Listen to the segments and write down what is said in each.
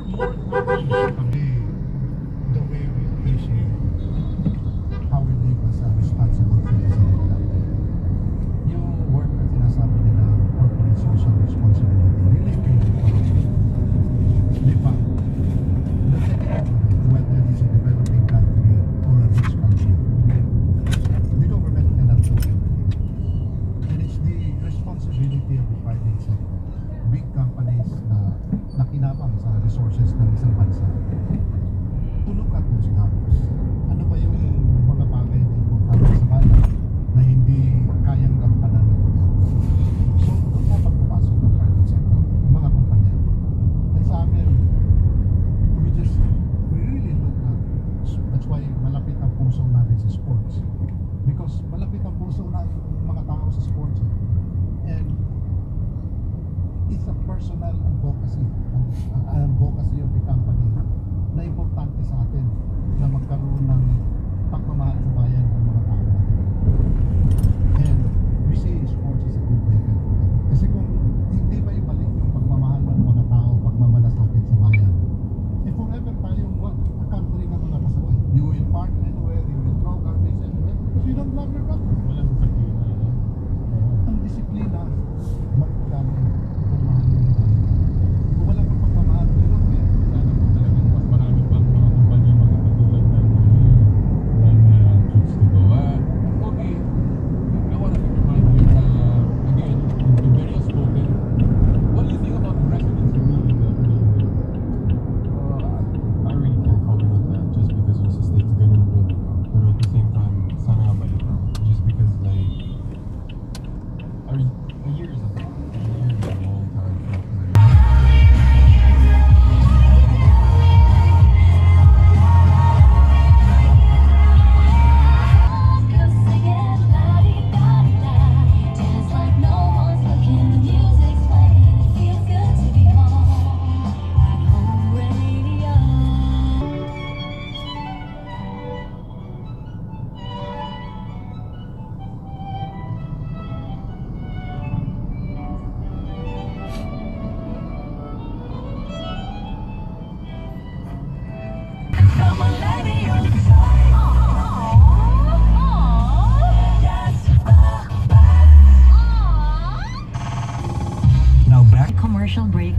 more the way we appreciate how we live as a responsible citizen in the country. Yung word na sinasabi nila, corporate social responsibility, really feel it from di ba? Whether it's a developing country or a rich country, the government cannot do everything. And it's the responsibility of the private sector, big companies na nakinabang sa resources ng isang bansa, to look at those gaps. Ano ba yung mga bagay na importante sa bayan na hindi kayang gampanan ng gobyerno? So, doon na pagpapasok ng private sector, mga kumpanya. And sa amin, we really look at, that's why malapit ang puso namin sa sports. Because malapit ang puso ng mga tao sa sports. And it's a personal advocacy of the company na importante sa atin na magkaroon ng pagmamahal sa bayan ng mga tao natin. And we see sports as a good way. Kasi kung hindi ba ibalik yung pagmamahal ng mga tao, pagmamalasakit sa bayan, if forever tayong a country na mga kasaway, you will park anywhere, you will throw garbage everywhere because you don't love your country. Walang disiplina. Ang disiplina, magkano pagmamahal mo yung bayan. Kung wala kang pagmamahal, you don't care. Sana po talagang mas marami pang mga kumpanya mga katulad ng Choose to Go. Okay, I want to remind you, again, to be very outspoken, what do you think about the president's ruling that I really can't comment on that just because yung sa states ganun rin. Pero at the same time, sana nga balik. Just because like, a year is a long time. Commercial break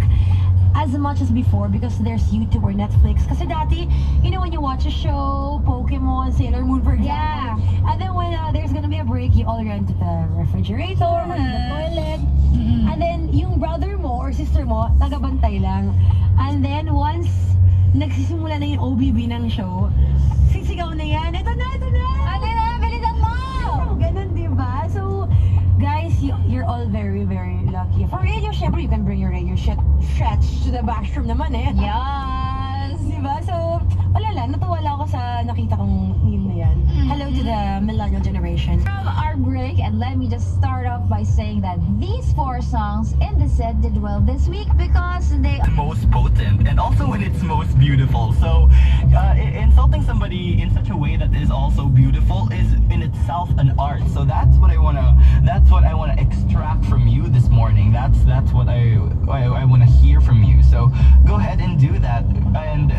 as much as before because there's YouTube or Netflix. Kasi dati, you know, when you watch a show, Pokemon, Sailor Moon, for example, and then when there's gonna be a break, you all run to the refrigerator, or to the toilet, and then yung brother mo or sister mo, tagabantay lang. And then once nagsisimula na yung OBB ng show, sisigaw na yan, ito na! Ano na? Bilisan mo! Ganun, diba? So, guys, you're all very, very lucky. For radio, syempre, you can bring your radio stretch to the bathroom naman eh. Yes! Diba? So, wala lang. Natuwa lang ako sa nakita kong meme na yan. Hello to the millennial generation. From our break, and let me just start off by saying that these 4 songs in the set did well this week because they are most potent and also when it's most beautiful. So insulting somebody in such a way that is also beautiful is in itself an art. So that's what I wanna extract from you this morning. That's what I wanna hear from you. So go ahead and do that. And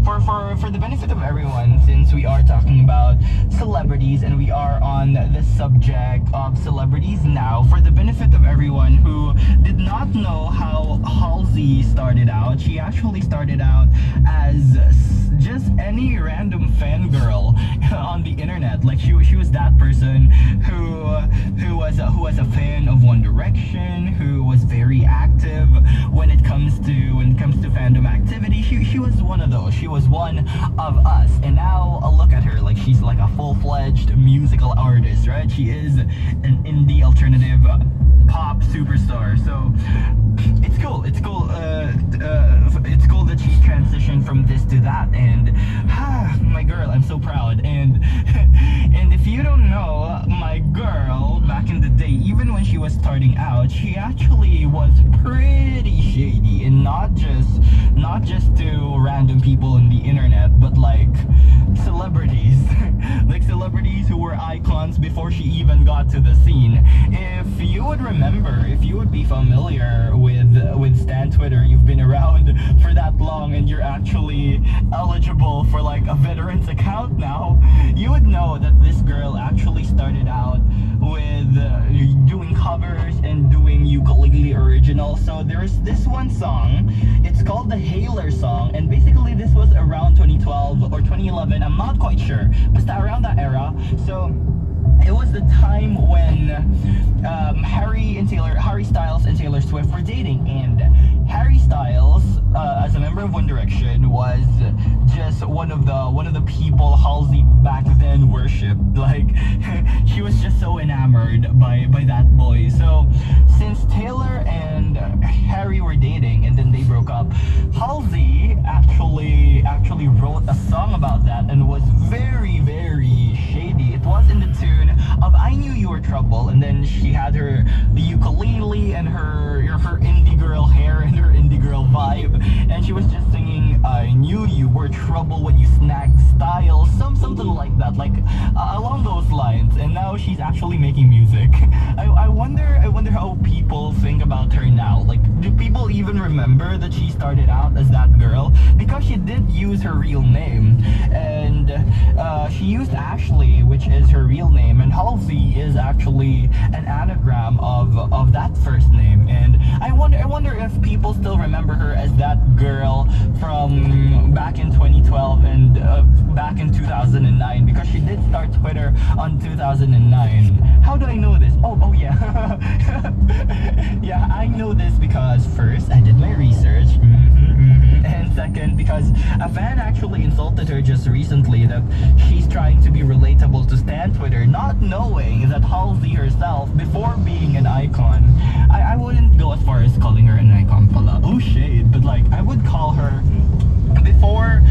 for the benefit of everyone, since we are talking about celebrities and we are on the subject of celebrities now, for the benefit of everyone who did not know how Halsey started out, she actually started out as just any random fangirl on the internet. Like she was that person who was a fan of One Direction, who was very active when it comes to fandom activity. She was one of those. She was one of us. And now look at her, like she's like a full-fledged musical artist, right? She is an indie alternative pop superstar. So it's cool. It's cool that she transitioned from this to that. And my girl, I'm so proud. And if you don't know, my girl back in the day, even when she was starting out, she actually was pretty shady, and not just to random people on the internet, but like celebrities like celebrities who were icons before she even got to the scene. If you would remember, if you would be familiar with Stan Twitter, you've been around for that song and you're actually eligible for like a veterans account now, you would know that this girl actually started out with doing covers and doing ukulele original. So there's this one song, it's called the Hailer song, and basically this was around 2012 or 2011, I'm not quite sure, but around that era. So it was the time when Harry Styles and Taylor Swift were dating, and Harry Styles, as a member of One Direction, was just one of the people Halsey back then worshipped. Like, she was just so enamored by that boy. So since Taylor and Harry were dating and then they broke up, Halsey actually wrote a song about that and was very, very shady. It was in the tune of I Knew You Were Trouble, and then she had the ukulele and her indie girl hair and her indie girl vibe, and she was just singing I knew you were trouble when you snagged style, something like that, like along those lines. And now she's actually making music. I wonder how people think about her now. Like, do people even remember that she started out as that girl? Because she did use her real name, and she used Ashley, which is her real name, and Halsey is actually an anagram of that first name. And I wonder if people still remember her as that girl from back in 2012 and back in 2009, because she did start Twitter on 2009. How do I know this? Oh yeah. Yeah, I know this because first, I did my research. And second, because a fan actually insulted her just recently that she's trying to be relatable to Stan Twitter, not knowing that Halsey herself, before being an icon, I wouldn't go as far as calling her an icon pala. Oh shade, but like, I would call her before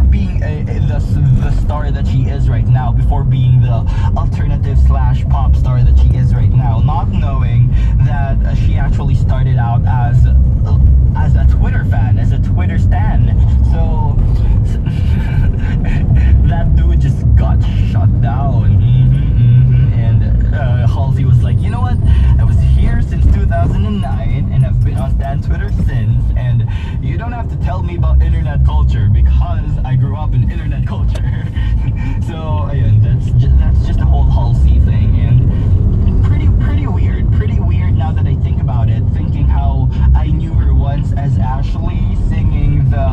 being the star that she is right now, before being the alternative / pop star that she is right now, not knowing that she actually started out as a Twitter fan, as a Twitter stan. So that dude just got shut down. And Halsey was like, you know what? I was here since 2009 and I've been on Stan Twitter since, and you don't have to tell me about internet culture because I grew up in internet culture. So yeah, that's just a whole Halsey thing, and pretty weird now that I think about it, thinking how I knew her once as Ashley singing the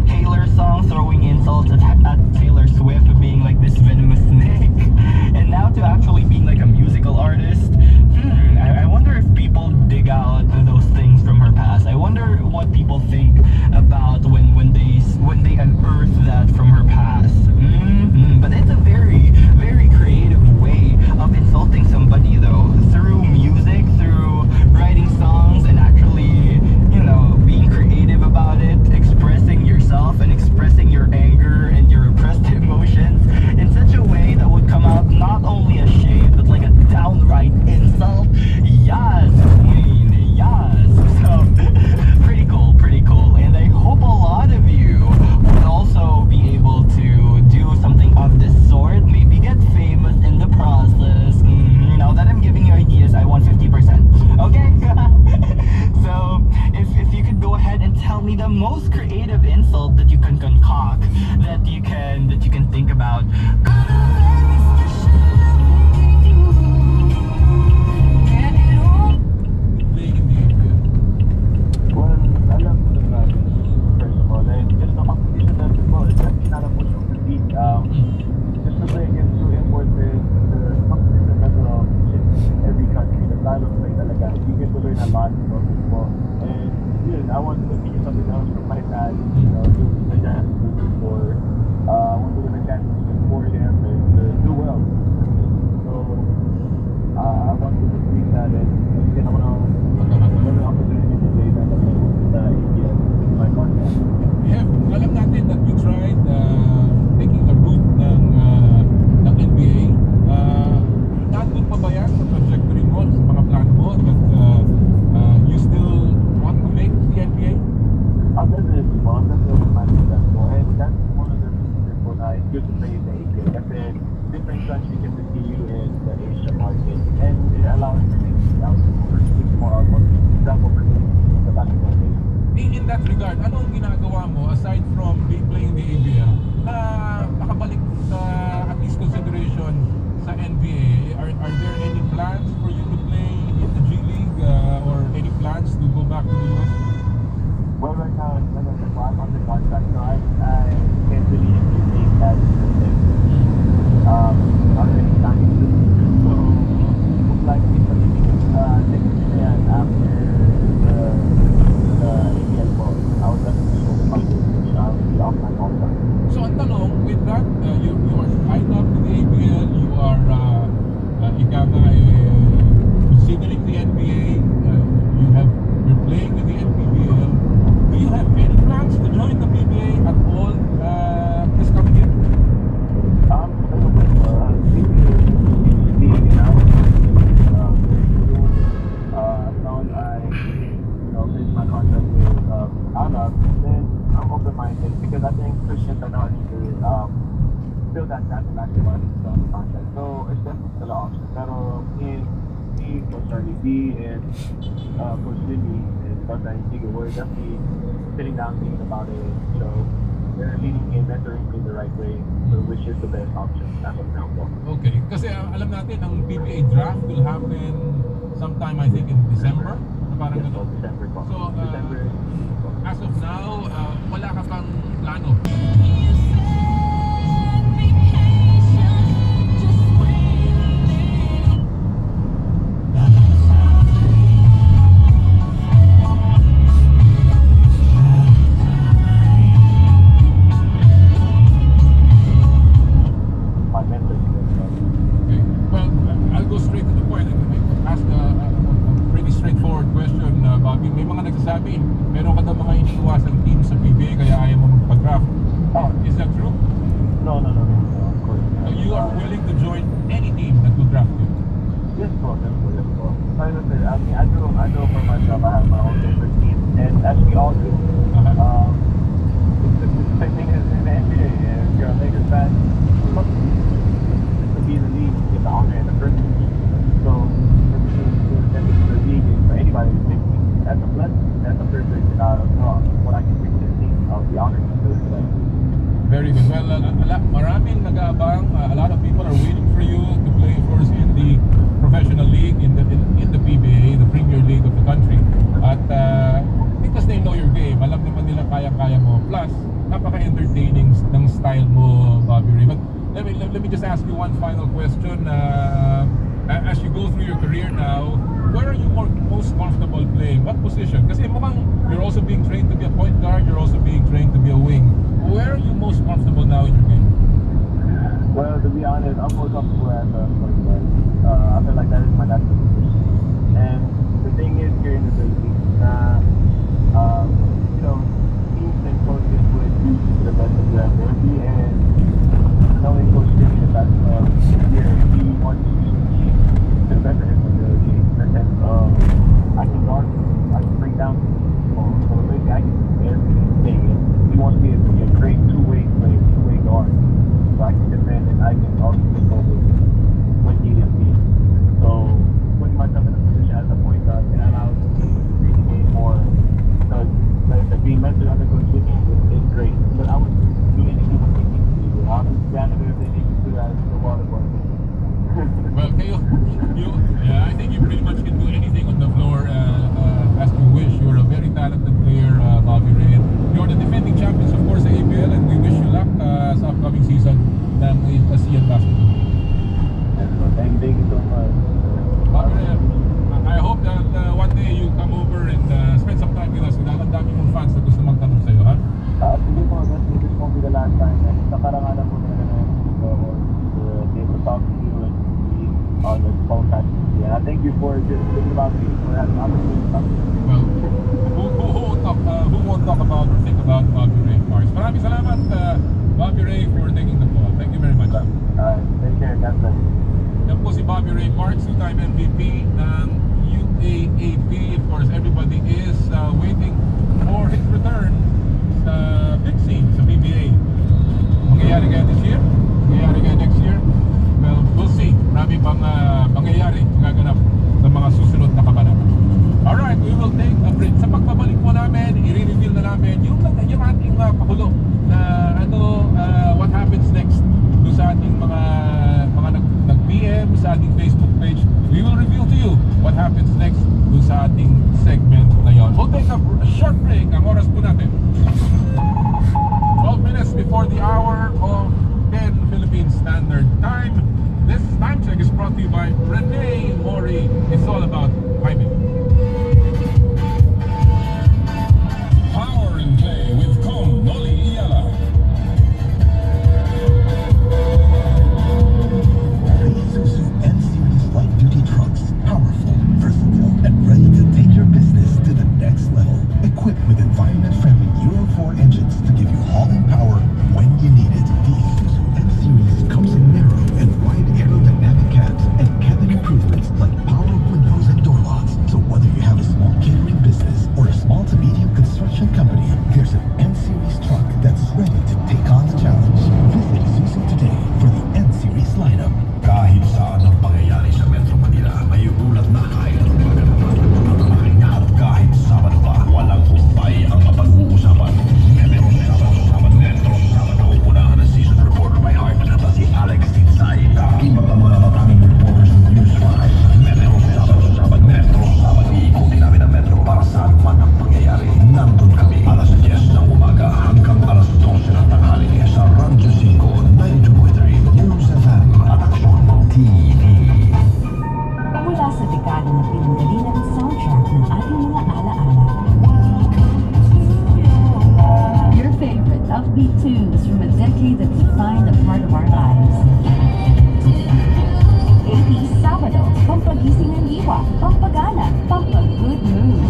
Hailer song, throwing insults at Taylor Swift for being like this venomous snake, and now to actually being like a musical artist. I wonder if people dig out those things from her past. I wonder what people think about when they unearth that from her past. But it's a very, very creative way of insulting somebody, though, through music, through writing songs, and actually, being creative about it, expressing yourself and expressing your anger and your repressed emotions in such a way that would come out not only a shade, but like a downright insult. Yes, queen, yes. So, pretty cool. And I hope a lot of you would also be able to do something of this sort, maybe get famous in the process. Now that I'm giving you ideas, I want 50%. Okay? So, if you could go ahead and tell me the most creative insult that you can concoct, that you can think about. Well, alam mo naman, first of all, and just the competition that football is actually not a push of the league. Just to break into important, the competition level of every country, the style of play talaga, you get to learn a lot about football. And yun, I want to continue something else from my dad, doing the dance before. I want to win a championship for him and do well. So, I want to complete that, and bigyan ako ng opportunity to play that sa India with my partner. Alam natin that you tried taking the route ng NBA. Nandun pa ba yan sa trajectory mo, sa mga plano mo, that you still want to make the NBA? I'm definitely planning that more, and that's one of the reasons why it's good to play in the Asia. Kasi different countries can see you in the Asia market, and it allows you to make it out more. aside from playing the ABL, na makabalik sa at least consideration sa NBA? Are there any plans for you to play in the G League or any plans to go back to the US? Well, right now, like I said, I'm under contract, so I can't really entertain that thing. Already signed to the season, so most likely next year and after the ABL ball, I would definitely open my business. I'll be off my contract. So ang tanong, with that, you are signed up to the ABL, you are ika nga, considering the NBA, you're playing with the NPBL. Do you have any plans to join the PBA at all this coming year? My contract with Arab, then I'm open-minded because I think Christians are not need to build that basketball on the contract. So it's definitely still an option. Pero me, Coach Charlie B, and Coach Jimmy, and Coach Antigo, we're definitely sitting down thinking about it. So they're leading me and mentoring me the right way, so which is the best option as of now. Okay, kasi alam natin ang PBA draft will happen sometime I think in December. Parang Yes, ganun. December po. So, December. as of now, wala ka pang plano? My mentor. Okay. Well, I'll go straight to the point and ask a pretty straightforward question, Bobby. May mga nagsasabi, meron ka daw mga iniiwasang team sa PBA kaya ayaw mo magpa-draft. Oh, Is that true? no, of course. So you are willing to join any team that will draft you? Yes, bro. Like I said, I mean, I know for myself, I have my own favorite team, and as we all do, it's the same thing as in the NBA. If you're a Lakers fan, to be in the league, you get the honor and the privilege. So, for me to step into the league, and for anybody to pick me, that's a blessing. That's a privilege. What I can bring to the team, I'll be honored to do that. Very good. Well, maraming nag-aabang. A lot of people are waiting for you to play for us in the professional league, in the PBA, the Premier League of the country. At because they know your game, alam naman nila kaya-kaya mo. Plus, napaka-entertaining ng style mo, Bobby Ray. But let me just ask you one final question. As you go through your career now, where are you most comfortable playing? What position? Kasi mukhang you're also being trained to be a point guard, you're also being trained to be a wing. Where are you most comfortable now in your game? Well, to be honest, I'm more comfortable as a point guard. I feel like that is my natural position. And the thing is, here in the Philippines, teams and coaches would use you to the best of your ability. And knowing Coach Jimmy, the best here, he wants you to be to the best of his ability. In the sense of, I can guard, I can bring down people, so maybe I can do everything. He wants me to be a great two-way player, two-way guard. So I can defend and I can also take over when needed be. So putting myself in a position as a point guard and allows me to read the game more. Because being mentored under Coach Jimmy is great. But I would do anything what they need to do. I'll be janitor if they need to do that in the water boy. Well, I think you pretty much can do anything on the floor as you wish. You're a very talented player, Bobby Ray. You're the defending champions, of course, sa ABL, and we wish you luck sa upcoming season ng ASEAN Basketball. Thank you so much. Bobby Ray, I hope that one day you come over and spend some time with us. Ang dami mong fans na gusto magtanong sa'yo, ha? Sige po, this won't be the last time. And sa karangalan po na to be able to talk to you and be on this podcast. Yeah, thank you for just thinking about me, for having an opportunity to talk to you. Well, who won't talk about or think about Bobby Ray Parks? Maraming salamat, Bobby Ray, for taking the call. Thank you very much. Take care, God bless. Yan po si Bobby Ray Parks, two-time MVP ng UAAP. Of course, everybody is waiting for his return sa big scene, sa PBA. Mangyayari kaya this year? Mangyayari kaya next year? Well, we'll see. Marami pang mangyayari, magaganap sa mga susunod na kabanata. Alright, we will take a break. Sa pagbabalik po namin, i-reveal na namin yung ating pakulo na what happens next doon sa ating mga nag-PM sa ating Facebook page. We will reveal to you what happens next doon sa ating segment na yon. We'll take a short break. Ang oras po natin 12 minutes before the hour of 10 Philippine Standard Time. This time check is brought to you by Renee Mori. It's all about timing. Power and Play with Com Noli Iyala. Isuzu N-Series light-duty trucks, powerful, versatile, and ready to take your business to the next level. Equipped with environment-friendly Euro 4 engines to give you hauling power when you need it. The Isuzu N-Series comes in narrow and wide aerodynamic cabs and cabin improvements like power windows and door locks. So whether you have a small catering business or a small to medium construction company, there's an N-Series truck that's ready to take on the challenge. Visit Isuzu today for the N-Series lineup. Kahit saan ang pangyayari sa Metro Manila, may ulat na kahit anong maganapan. At kahit Sabado pa, walang humpay ang mapag-uusapan. Metro Sabado. Unahan ang season reporter by heart na si Alex Tinsay. Kakibat ang mga matanging reporters ng News 5. Metro Sabado. Iikutin namin ang Metro para saan man ang pangyayari. Nandun kami alas 10 ng umaga hanggang alas 12 ng tanghali sa Radyo 5, 92.3 News FM at Aksyon TV. Mula sa dekada na pinanggalingan ng soundtrack ng ating mga alaala. Your favorite upbeat tunes from a decade that defined a part of our lives. 80s Sabado, pampagising ng diwa, pampagana, pampag-good mood.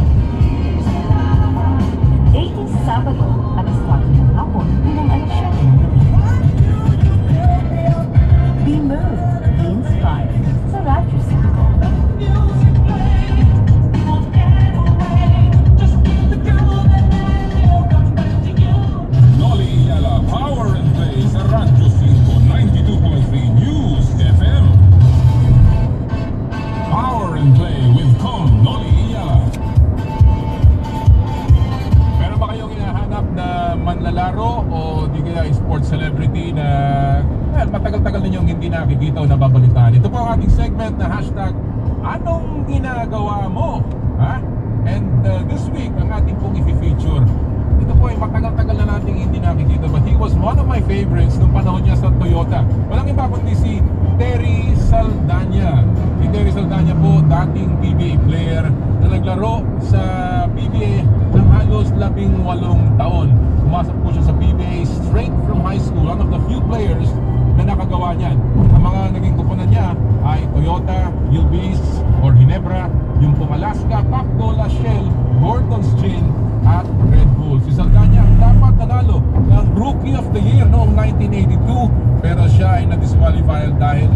80s Sabado, alas 4 ng hapon hanggang alas 7 ng gabi. Be moved, be inspired sa Radyo 5. Noli Iyala, Power and Play sa Radyo 5, 92.3 News FM. Power and Play with Com Noli Iyala. Meron ba kayong hinahanap na manlalaro o di kaya sports celebrity na matagal-tagal ninyong hindi nakikita o nababalitaan? Ito po ang ating segment na hashtag Anong Ginagawa Mo? And this week, ang ating pong i-feature, ito po ay matagal-tagal na nating hindi nakikita, but he was one of my favorites nung panahon niya sa Toyota. Walang iba kundi si Terry Saldana. Si Terry Saldana po, dating PBA player na naglaro sa PBA ng halos 18 taon. Pumasok po siya sa PBA straight from high school. One of the few players na nakagawa niyan. Ang mga naging kupunan niya ay Toyota, Gilbis, or Ginebra, yung pong Alaska, Pacto, Shell, Gordon's Gin, at Red Bull. Si Saldana ang dapat nanalo ng Rookie of the Year noong 1982, pero siya ay na-disqualify dahil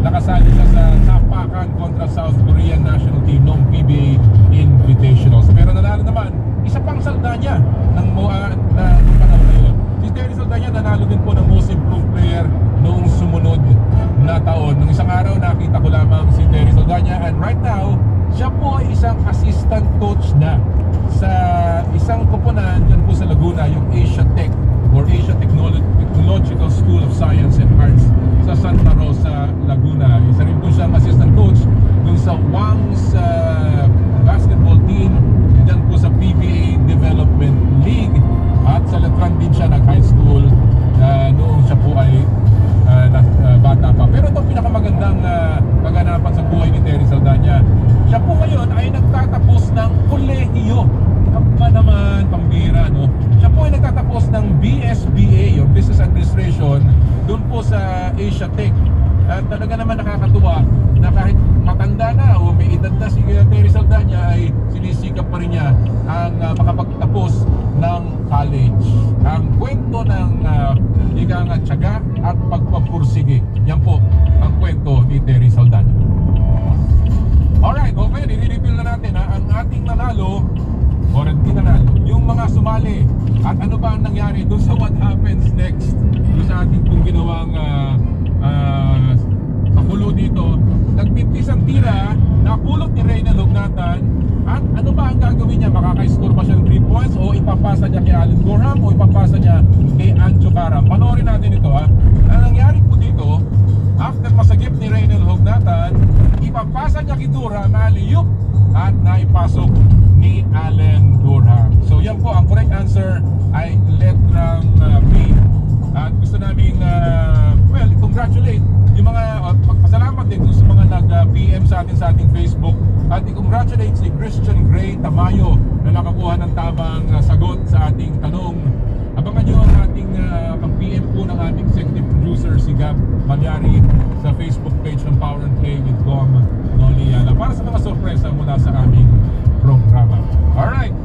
nakasali siya sa sapakan kontra South Korean national team noong PBA Invitationals. Pero nanalo naman, isa pang Saldana ng panahon na yun. Si Terry Saldana nanalo din po ng Most Improved Player noong sumunod na taon. Nung isang araw nakita ko lamang si Terry Saldana, and right now siya po ay isang assistant coach na sa isang koponan dyan po sa Laguna, yung Asia Tech or Asia Technological School of Science and Arts sa Santa Rosa, Laguna. Isa rin po siyang assistant coach dun sa Wang's basketball team dyan po sa PBA Development League, at sa Letran din siya nag-high school noong siya po ay bata pa. Pero itong pinakamagandang kaganapan sa buhay ni Terry Saldana, siya po ngayon ay nagtatapos ng kolehiyo. Kapag naman, pambira, no? Siya po ay nagtatapos ng BSBA, yung Business Administration, doon po sa Asia Tech. At talaga naman nakakatuwa na kahit matanda na o may edad na si Terry Saldana, ay sinisikap pa rin niya ang makapagtapos ng college. Ang kwento ng tiyaga at pagpapursige, yan po ang kwento ni Terry Saldana. Alright, okay, nire-reveal na natin ang ating nanalo o hindi nanalo, yung mga sumali, at ano ba ang nangyari dun sa what happens next dun sa ating pong ginawang pakulo dito. Nagpintis ang tira, napulot ni Reyna Lugnatan, at ano ba ang gagawin niya? Makaka-score ba siya ng 3 points o ipapasa niya kay Allen Durham o ipapasa niya kay Anjo Karam. Panoorin natin ito ha. Ang nangyari po dito, after masagip ni Reynel Hognatan, ipapasa niya kay Durham na alley-oop at naipasok ni Allen Durham. So yan po, ang correct answer ay letrang B. At gusto namin, congratulate yung mga, magpasalamat din sa mga nag-PM sa ating Facebook. At i-congratulate si Christian Gray Tamayo na nakakuha ng tamang sagot sa ating tanong. Abangan nyo ang ating pag-PM po ng ating executive producer si Gab Malyari sa Facebook page ng Power and Play with Com Noliala para sa mga sorpresa mula sa aming programa. Alright,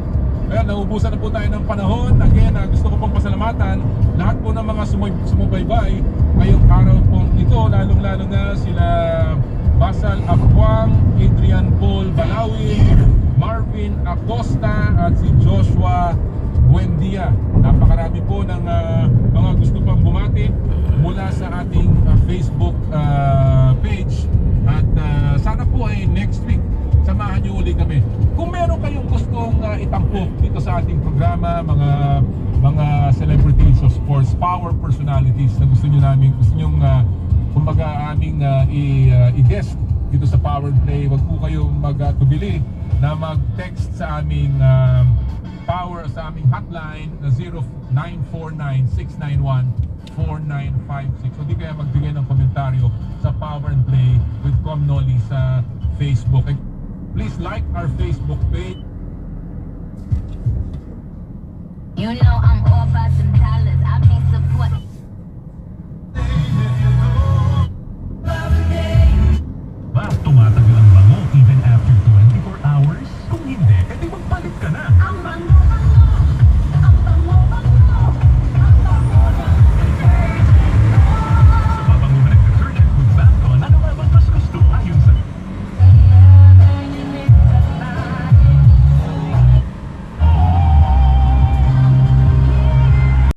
well, naubusan na po tayo ng panahon. Again, gusto ko pong pasalamatan lahat po ng mga sumubaybay ngayong araw po ito, lalong-lalo na sila Basal Apuang, Adrian Paul Balawin, Marvin Acosta at si Joshua Buendia. Napakarami po ng mga gusto pang bumati mula sa ating Facebook page. At sana po ay next week samahan nyo uli kami. Kung meron kayong gustong itampok dito sa ating programa, mga celebrities of sports, power personalities na gusto nyo kumbaga aming i-guest dito sa Power Play, wag po kayong magtubili na mag-text sa aming power sa aming hotline na 0949-691-4956. So di kaya magbigay ng komentaryo sa Power and Play with Com Noli sa Facebook. And please like our Facebook page. You know I'm all about them dollars. I be